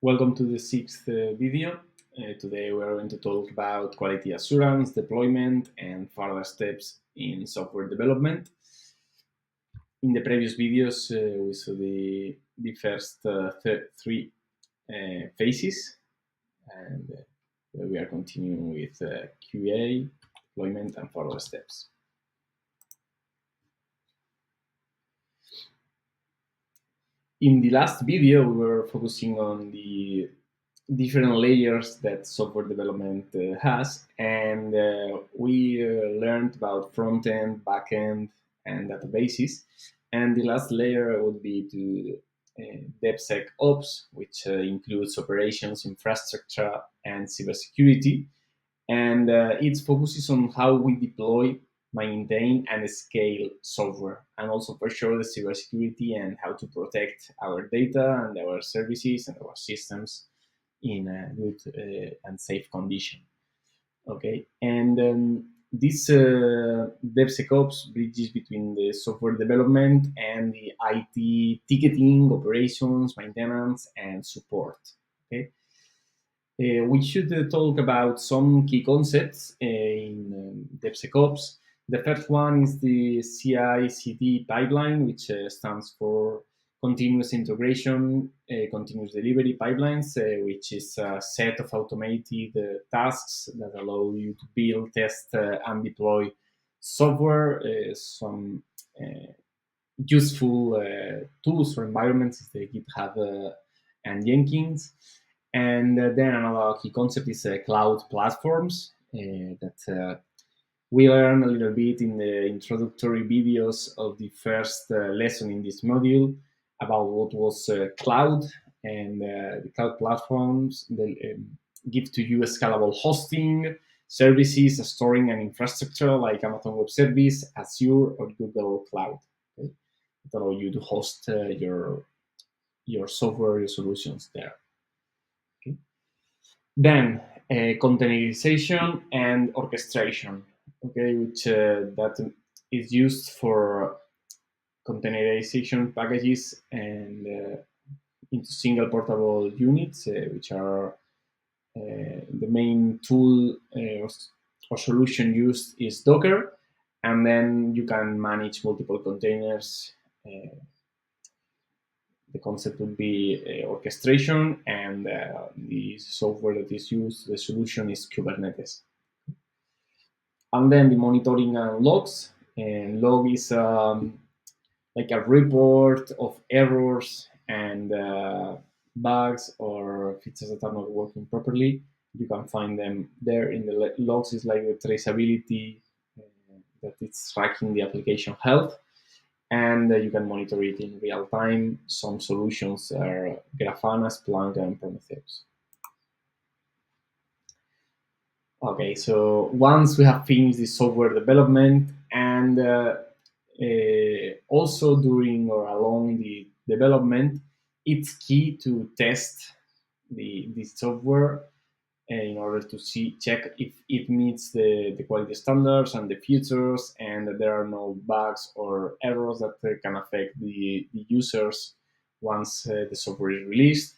Welcome to the sixth video. Today we are going to talk about quality assurance, deployment, and further steps in software development. In the previous videos, we saw the first three phases, and we are continuing with QA, deployment, and further steps. In the last video, we were focusing on the different layers that software development has, and we learned about front end, back end, and databases. And the last layer would be to DevSecOps, which includes operations, infrastructure, and cybersecurity. And it focuses on how we deploy, maintain, and scale software, and also for sure the cybersecurity and how to protect our data and our services and our systems in a good and safe condition. Okay, and this DevSecOps bridges between the software development and the IT ticketing, operations, maintenance, and support. Okay, we should talk about some key concepts in DevSecOps. The first one is the CI/CD pipeline, which stands for continuous integration, continuous delivery pipelines, which is a set of automated tasks that allow you to build, test, and deploy software. Some useful tools or environments is the GitHub and Jenkins. And then another key concept is cloud platforms that we learned a little bit in the introductory videos of the first lesson in this module about what was cloud, and the cloud platforms they give to you a scalable hosting, services, storing, and infrastructure like Amazon Web Service, Azure, or Google Cloud. Okay? It allows you to host your software, your solutions there. Okay? Then containerization and orchestration, okay, which that is used for containerization packages and into single portable units, which are the main tool or solution used is Docker, and then you can manage multiple containers. The concept would be orchestration, and the software that is used, the solution is Kubernetes. And then the monitoring and logs. And log is like a report of errors and bugs or features that are not working properly. You can find them there in the logs. Is like the traceability that it's tracking the application health, and you can monitor it in real time. Some solutions are Grafana, Splunk, and Prometheus. Okay, so once we have finished the software development, and also during or along the development, it's key to test the software in order to check if it meets the quality standards and the features, and that there are no bugs or errors that can affect the users once the software is released.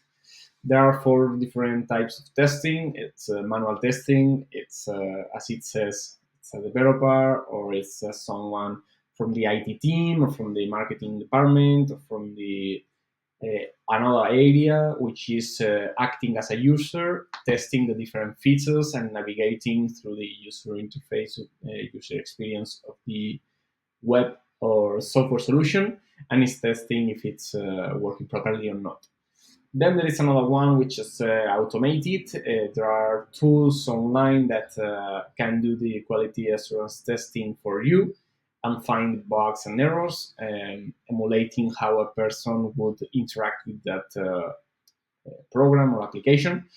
There are four different types of testing. It's manual testing. It's as it says, it's a developer, or it's someone from the IT team, or from the marketing department, or from the another area, which is acting as a user, testing the different features and navigating through the user interface, user experience of the web or software solution, and is testing if it's working properly or not. Then there is another one which is automated. There are tools online that can do the quality assurance testing for you and find bugs and errors, emulating how a person would interact with that program or application.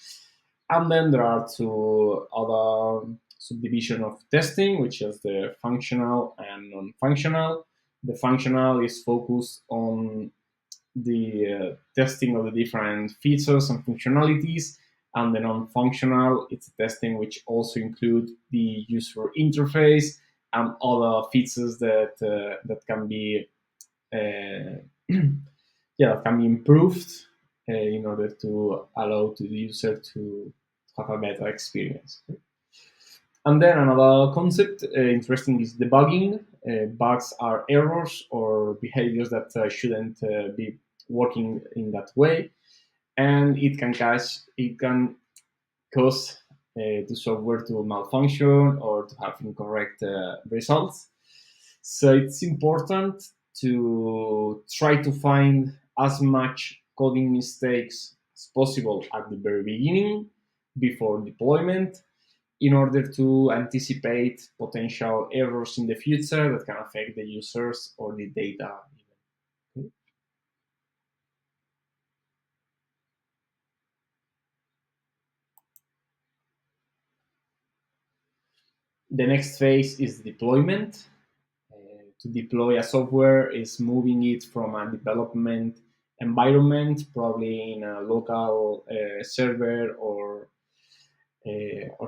And then there are two other subdivision of testing, which is the functional and non-functional. The functional is focused on the testing of the different features and functionalities, and the non-functional, it's testing which also include the user interface and other features that can be yeah, that can be improved in order to allow to the user to have a better experience. And then another concept interesting is debugging. Bugs are errors or behaviors that shouldn't be working in that way, and it can cause the software to malfunction or to have incorrect results. So it's important to try to find as much coding mistakes as possible at the very beginning before deployment in order to anticipate potential errors in the future that can affect the users or the data. The next phase is deployment. To deploy a software is moving it from a development environment, probably in a local server or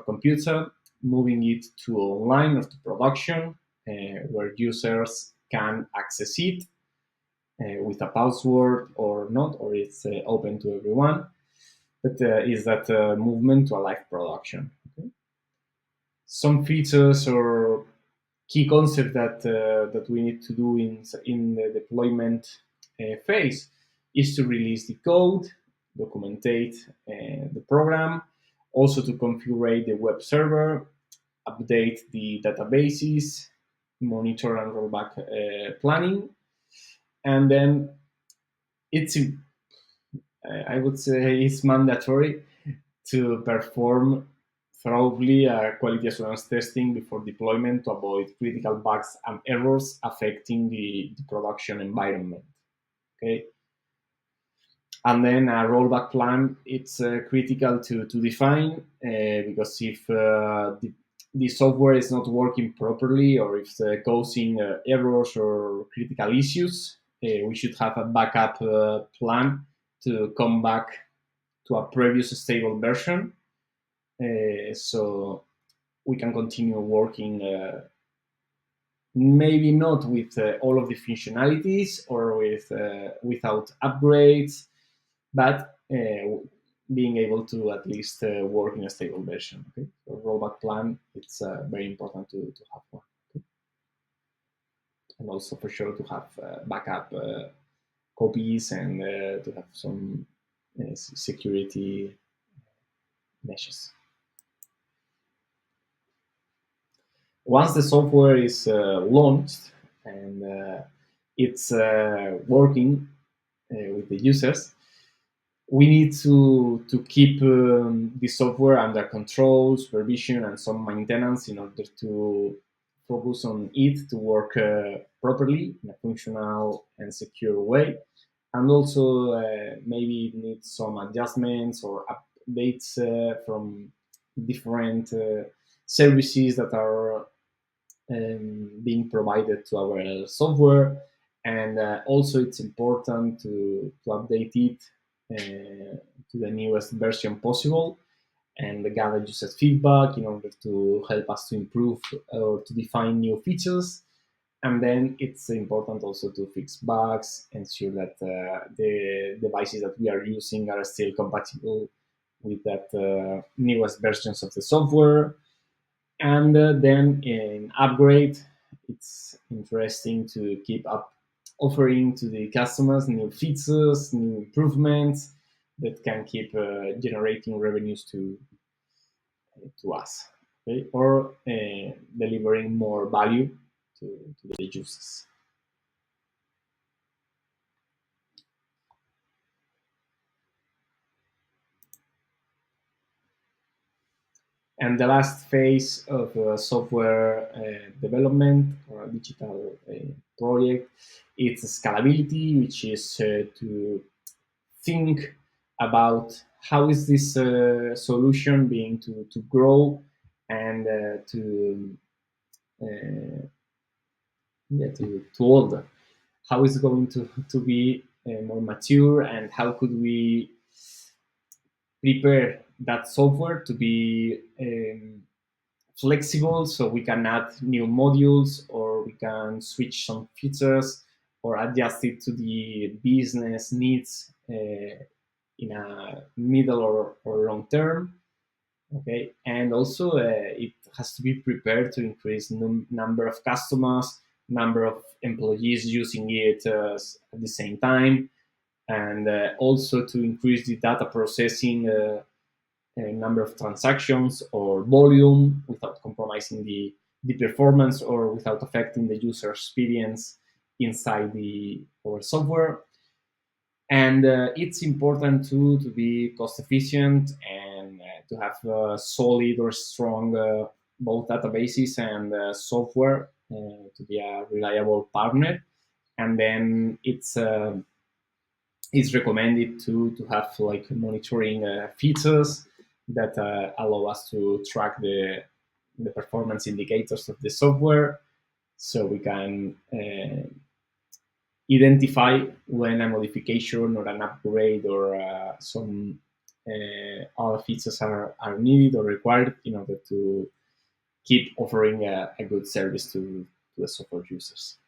computer, moving it to online or to production, where users can access it with a password or not, or it's open to everyone. But is that movement to a live production? Okay? Some features or key concept that we need to do in the deployment phase is to release the code, documentate the program, also to configure the web server, update the databases, monitor and rollback planning, and then it's I would say it's mandatory to perform thoroughly quality assurance testing before deployment to avoid critical bugs and errors affecting the production environment. Okay, and then a rollback plan, it's critical to define because if the software is not working properly or if it's causing errors or critical issues, we should have a backup plan to come back to a previous stable version, so we can continue working, maybe not with all of the functionalities or with without upgrades, but being able to at least work in a stable version. Okay, so rollback plan, it's very important to have one, okay? And also for sure to have backup copies and to have some security measures. Once the software is launched and it's working with the users, we need to keep the software under control, supervision, and some maintenance in order to focus on it to work properly in a functional and secure way. And also, maybe it needs some adjustments or updates from different services that are being provided to our software. And also, it's important to update it to the newest version possible and gather user feedback in order to help us to improve or to define new features. And then it's important also to fix bugs, ensure that the devices that we are using are still compatible with that newest versions of the software. And then in upgrade, it's interesting to keep up offering to the customers new features, new improvements that can keep generating revenues to us, okay? Or delivering more value to the users. And the last phase of software development or a digital project, it's scalability, which is to think about how is this solution being to grow and uh, yeah, to older. How is it going to be more mature, and how could we prepare that software to be flexible so we can add new modules or we can switch some features or adjust it to the business needs in a middle or long term. Okay, and also it has to be prepared to increase number of customers, number of employees using it at the same time, and also to increase the data processing number of transactions or volume without compromising the performance or without affecting the user experience inside the our software. And it's important to be cost efficient and to have solid or strong both databases and software to be a reliable partner. And then it's recommended to have like monitoring features that allow us to track the performance indicators of the software, so we can identify when a modification or an upgrade or some other features are needed or required in order to keep offering a good service to the software users.